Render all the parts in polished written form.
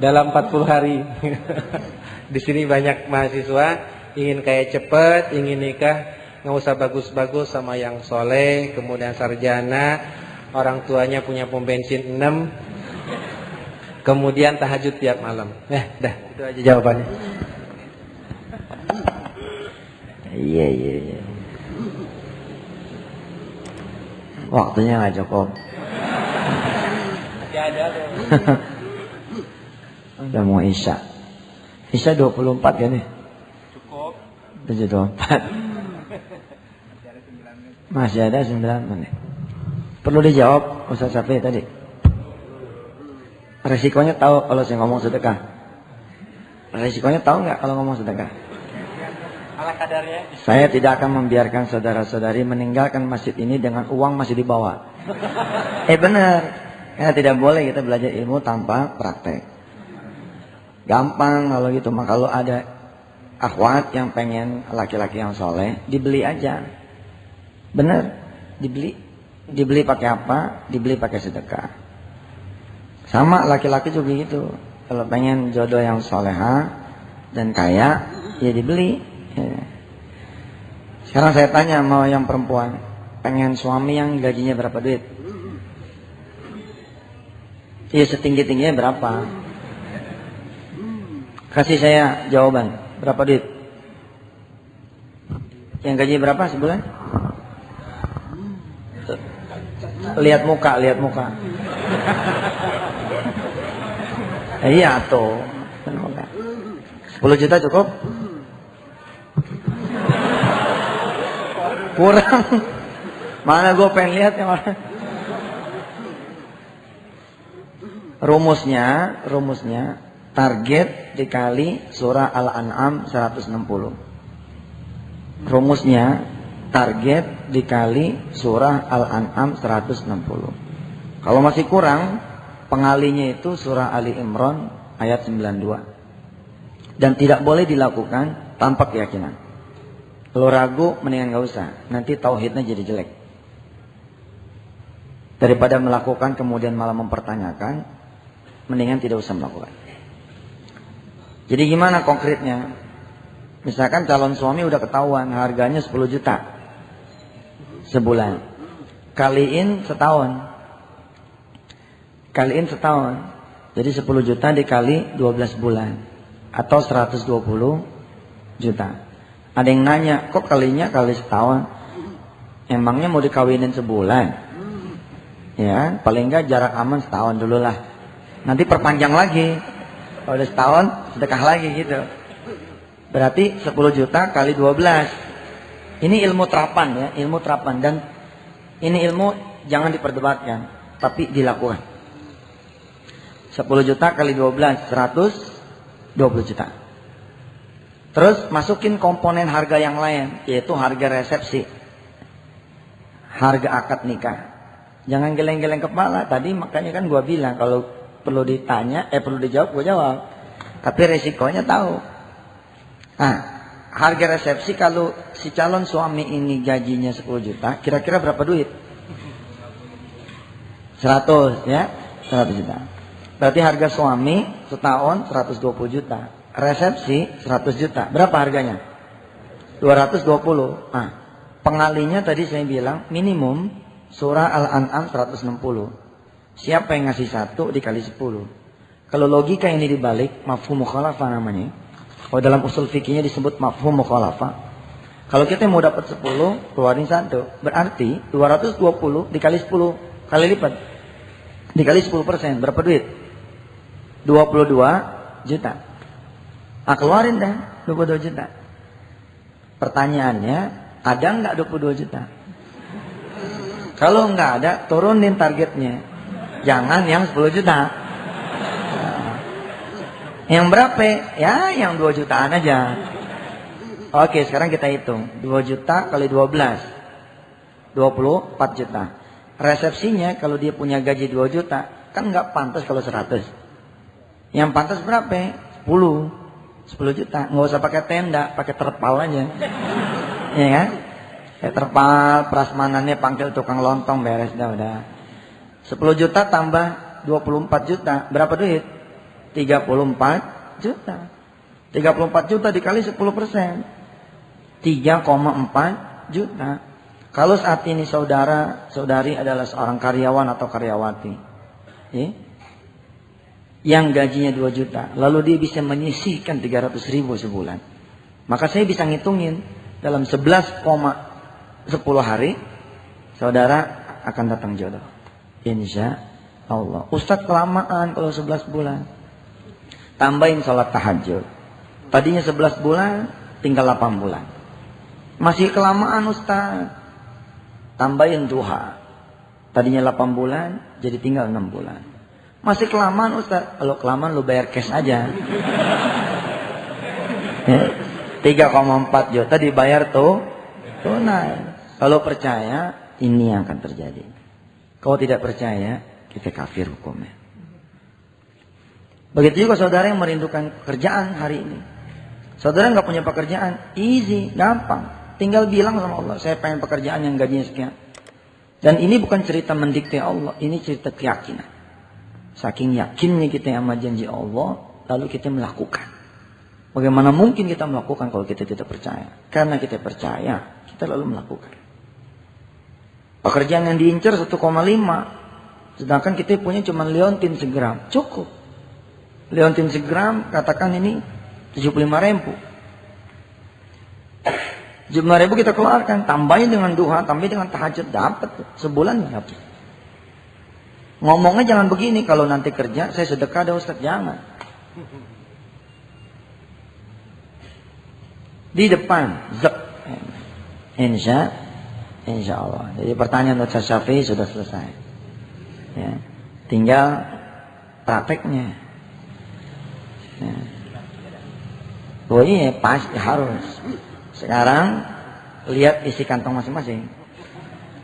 dalam 40 hari. Di sini banyak mahasiswa ingin kaya cepet, ingin nikah, nggak usah bagus-bagus, sama yang soleh, kemudian sarjana, orang tuanya punya pom bensin 6, kemudian tahajud tiap malam. Dah, itu aja jawabannya. Iya. Waktunya nggak cukup. Masih ada tuh. Udah mau Isya. Isya 24 kan nih? Cukup. 7.24. Masih ada 9 menit. Perlu dijawab Ustaz Syafi'i tadi. Resikonya tahu kalau saya ngomong sedekah? Resikonya tahu nggak kalau ngomong sedekah? Ala kadarnya. Saya tidak akan membiarkan saudara-saudari meninggalkan masjid ini dengan uang masih dibawa. Benar. Karena tidak boleh kita belajar ilmu tanpa praktek. Gampang kalau gitu. Maka kalau ada akhwat yang pengen laki-laki yang soleh, dibeli aja. Benar. Dibeli pakai apa? Dibeli pakai sedekah. Sama laki-laki juga gitu. Kalau pengen jodoh yang soleha dan kaya, ya dibeli. Ya. Sekarang saya tanya mau yang perempuan, pengen suami yang gajinya berapa duit? Iya, setinggi-tingginya berapa? Kasih saya jawaban, berapa duit? Yang gaji berapa sebulan? Lihat muka. Iya tuh. 10 juta cukup? Kurang. Mana gue pengen lihat yang mana. Rumusnya target dikali surah Al-An'am 160. Rumusnya target dikali surah Al-An'am 160. Kalau masih kurang, pengalinya itu surah Ali Imran ayat 92. Dan tidak boleh dilakukan tanpa keyakinan. Kalau ragu, mendingan gak usah. Nanti tauhidnya jadi jelek. Daripada melakukan kemudian malah mempertanyakan, mendingan tidak usah melakukan. Jadi gimana konkretnya? Misalkan calon suami udah ketahuan harganya 10 juta sebulan. Kaliin setahun. Jadi 10 juta dikali 12 bulan. Atau 120 juta. Ada yang nanya, kok kalinya kali setahun? Emangnya mau dikawinin sebulan? Ya, paling enggak jarak aman setahun dulu lah. Nanti perpanjang lagi. Kalau udah setahun, sedekah lagi gitu. Berarti 10 juta kali 12. Ini ilmu terapan ya, ilmu terapan. Dan ini ilmu jangan diperdebatkan, tapi dilakukan. 10 juta kali 12, 120 juta. Terus masukin komponen harga yang lain, yaitu harga resepsi, harga akad nikah. Jangan geleng-geleng kepala. Tadi makanya kan gua bilang kalau perlu ditanya, perlu dijawab, gua jawab. Tapi resikonya tahu. Nah, harga resepsi kalau si calon suami ini gajinya 10 juta, kira-kira berapa duit? 100 ya, 100 juta. Berarti harga suami setahun 120 juta. Resepsi 100 juta. Berapa harganya? 220. Nah, pengalinya tadi saya bilang minimum surah Al-An'am 160. Siapa yang ngasih 1 dikali 10. Kalau logika ini dibalik, mafhum mukhalafah namanya. Kalau dalam usul fikihnya disebut mafhum mukhalafah. Kalau kita mau dapat 10, keluarin 1. Berarti 220 dikali 10 kali lipat. Dikali 10%, berapa duit? 22 juta. Keluarin dah 22 juta. Pertanyaannya, ada nggak 22 juta? Kalau nggak ada, turunin targetnya. Jangan yang 10 juta. Yang berapa? Ya, yang 2 jutaan aja. Oke, sekarang kita hitung. 2 juta kali 12. 24 juta. Resepsinya kalau dia punya gaji 2 juta, kan nggak pantas kalau 100. Yang pantas berapa? 10 juta. Nggak usah pakai tenda, pakai terpal aja. Ya kan? Kayak terpal, prasmanannya panggil tukang lontong, beres dah udah. 10 juta tambah 24 juta. Berapa duit? 34 juta. 34 juta dikali 10%. 3,4 juta. Kalau saat ini saudari adalah seorang karyawan atau karyawati, yang gajinya 2 juta, lalu dia bisa menyisihkan 300.000 sebulan, maka saya bisa ngitungin dalam 11,10 hari saudara akan datang jodoh, insya Allah. Ustadz kelamaan kalau 11 bulan. Tambahin sholat tahajud, tadinya 11 bulan tinggal 8 bulan. Masih kelamaan Ustadz. Tambahin duha, tadinya 8 bulan jadi tinggal 6 bulan. Masih kelamaan Ustaz. Kalau kelamaan lu bayar cash aja. 3,4 juta dibayar tunai. Kalau percaya ini yang akan terjadi. Kalau tidak percaya kita kafir hukumnya. Begitu juga saudara yang merindukan pekerjaan hari ini. Saudara nggak punya pekerjaan, easy, gampang. Tinggal bilang sama Allah, saya pengen pekerjaan yang gajinya sekian. Dan ini bukan cerita mendikte Allah, ini cerita keyakinan. Saking yakinnya kita sama janji Allah, lalu kita melakukan. Bagaimana mungkin kita melakukan kalau kita tidak percaya? Karena kita percaya, kita lalu melakukan. Pekerjaan yang diincar 1,5, sedangkan kita punya cuma liontin segram, cukup. Liontin segram, katakan ini 75.000. 75.000 kita keluarkan, tambahin dengan duha, tambahin dengan tahajud, dapat sebulan dapat. Ngomongnya jangan begini, kalau nanti kerja saya sedekah ada Ustaz, jangan. Di depan, insya Allah. Jadi pertanyaan Ustaz Syafi'i sudah selesai. Ya. Tinggal prakteknya. Ya. Oh iya, pasti harus. Sekarang lihat isi kantong masing-masing.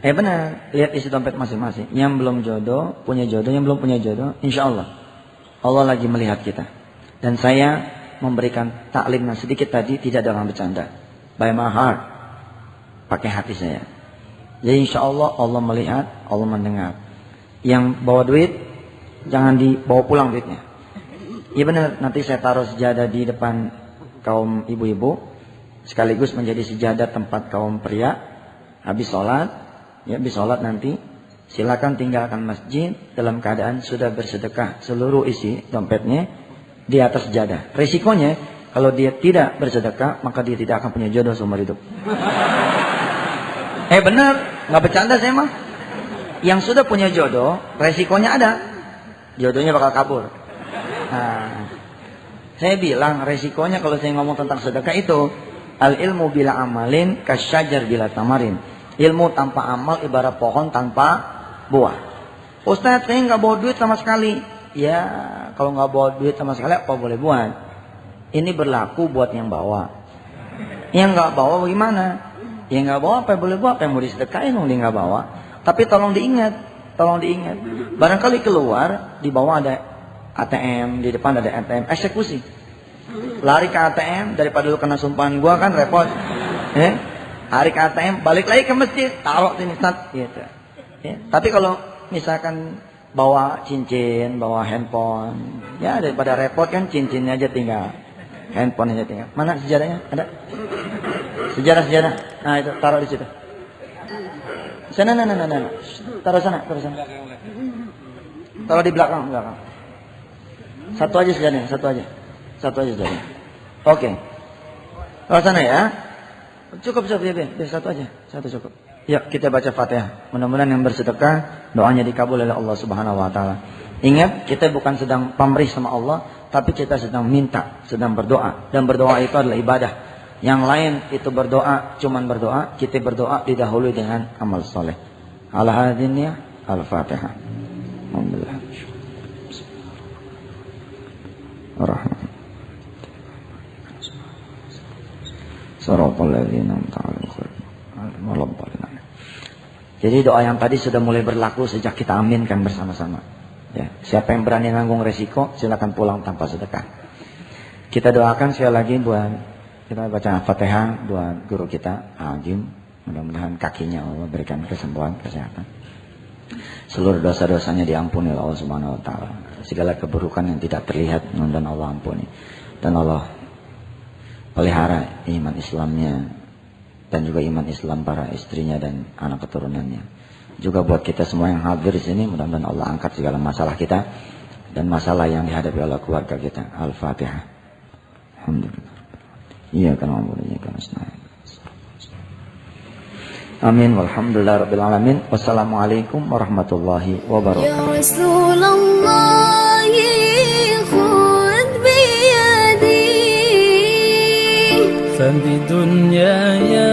Benar, lihat isi dompet masing-masing. Yang belum jodoh, punya jodoh. Yang belum punya jodoh, insya Allah Allah lagi melihat kita. Dan saya memberikan taklim yang sedikit tadi tidak dengan bercanda. By my heart, pakai hati saya. Jadi insya Allah Allah melihat, Allah mendengar. Yang bawa duit, jangan dibawa pulang duitnya. Iya benar, nanti saya taruh sejadah di depan kaum ibu-ibu, sekaligus menjadi sejadah tempat kaum pria. Habis sholat nanti silakan tinggalkan masjid dalam keadaan sudah bersedekah seluruh isi dompetnya di atas sejadah. Risikonya kalau dia tidak bersedekah maka dia tidak akan punya jodoh seumur hidup. Benar, nggak bercanda saya mah. Yang sudah punya jodoh, resikonya ada, jodohnya bakal kabur. Nah, saya bilang resikonya kalau saya ngomong tentang sedekah itu, al ilmu bila amalin kasyajar bila tamarin. Ilmu tanpa amal ibarat pohon tanpa buah. Ustaz, saya nggak bawa duit sama sekali. Ya, kalau nggak bawa duit sama sekali apa boleh buat? Ini berlaku buat yang bawa. Yang nggak bawa bagaimana? Yang nggak bawa apa boleh buat? Apa yang mau disedekahin dia nggak bawa? Tapi tolong diingat. Barangkali keluar di bawah ada ATM, di depan ada ATM, eksekusi. Lari ke ATM daripada lu kena sumpahan gua kan repot. Lari ke ATM, balik lagi ke masjid, taruh sini gitu. Tapi kalau misalkan bawa cincin, bawa handphone, ya daripada repot kan cincinnya aja tinggal, handphone aja tinggal. Mana sejadahnya? Ada? Sejadah. Nah itu taruh di situ. Sana. Taruh sana. Taruh di belakang. Satu aja sejadahnya, satu aja sejadahnya. Oke. Taruh sana ya. Cukup ya, satu aja, satu cukup. Ya, kita baca Fatihah. Mudah-mudahan yang bersedekah doanya dikabul oleh Allah Subhanahu wa taala. Ingat, kita bukan sedang pamrih sama Allah, tapi kita sedang minta, sedang berdoa. Dan berdoa itu adalah ibadah. Yang lain itu berdoa, cuman berdoa, kita berdoa didahului dengan amal soleh. Ala hadinnya Al-Fatihah. Alhamdulillah. Ar-Rahman. Jadi doa yang tadi sudah mulai berlaku sejak kita aminkan bersama-sama. Ya, siapa yang berani nanggung resiko, silakan pulang tanpa sedekah. Kita doakan sekali lagi buat kita baca Fatihah buat guru kita Ajim. Mudah-mudahan kakinya Allah berikan kesembuhan, kesehatan. seluruh dosa-dosanya diampuni oleh Allah Subhanahu wa taala. Segala keburukan yang tidak terlihat dan Allah ampuni. Dan Allah pelihara iman Islamnya dan juga iman Islam para istrinya dan anak keturunannya. Juga buat kita semua yang hadir di sini, mudah-mudahan Allah angkat segala masalah kita dan masalah yang dihadapi oleh keluarga kita. Al-Fatihah. Alhamdulillah. Iya kan iya kan. Amin walhamdulillah rabbil alamin. Wassalamualaikum warahmatullahi wabarakatuh. Ya Rasulullah khudh bi yadi fa bidunyaya